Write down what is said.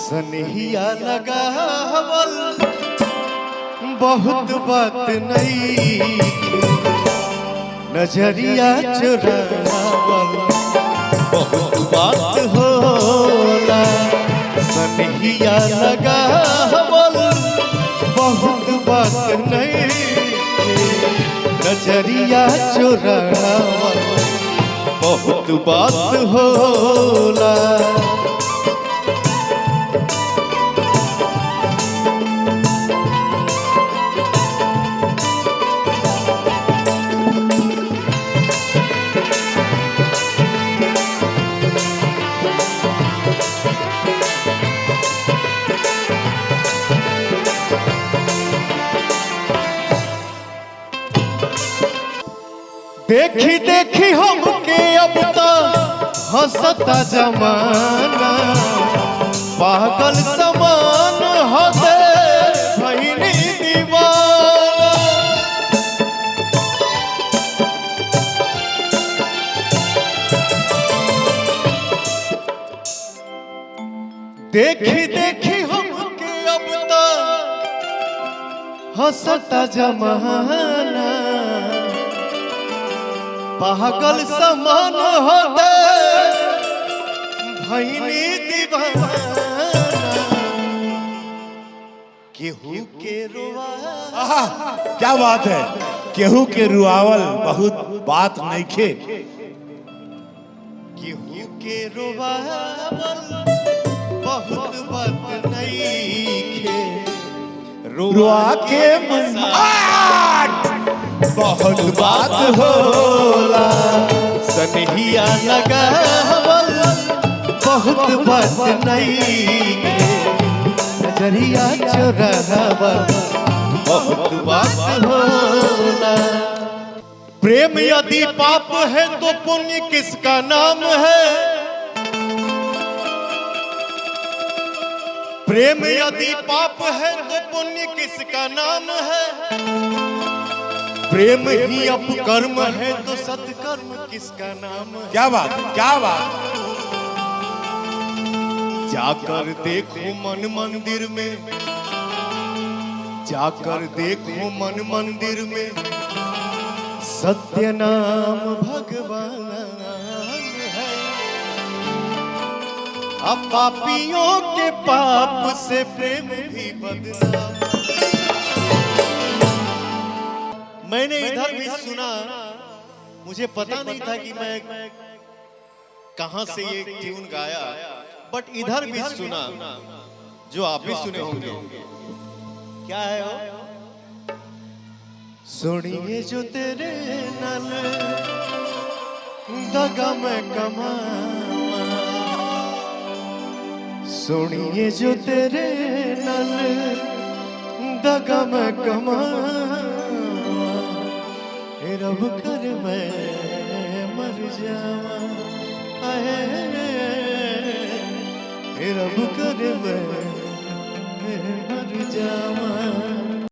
सनहिया लगावल बहुत बात नहीं, नजरिया चुरावल बहुत बात होला। सनहिया लगावल बहुत बात नहीं, नजरिया चुरावल बहुत बात होला। देखी देखी हमके अब तो हंसता जमाना, पागल समान हदे भइनी दीवाना। देखी देखी हमके अब तो हंसता जमाना, पागल समान होते भइनी दीवाना। केहू के रुआवल, क्या बात है, केहू के रुआवल बहुत बात नइखे। केहू के रुआवल बहुत बात नइखे, रुआ के मन बहुत बात होला। सनहिया लगावल बहुत बात नइखे, नजरिया चुरावल बहुत बात होला। प्रेम यदि पाप है तो पुण्य किसका नाम है? प्रेम यदि पाप है तो पुण्य किसका नाम है? प्रेम ही अपकर्म है तो सत्कर्म किसका नाम है? क्या बात, क्या बात। जाकर देखो मन मंदिर में, जाकर देखो मन मंदिर में, सत्य नाम भगवान है। अब पापियों के पाप से प्रेम भी बदनाम। मैंने इधर भी सुना, मुझे पता नहीं था कि मैं कहां से ये ट्यून गाया, बट इधर भी सुना जो आप भी सुने होंगे। क्या है वो? सुनिए जो तेरे नल दगा में कमावा, सुनिए जो तेरे नल दगा में कमावा, रब कर मैं मर जावा, रब कर मैं मर जावा।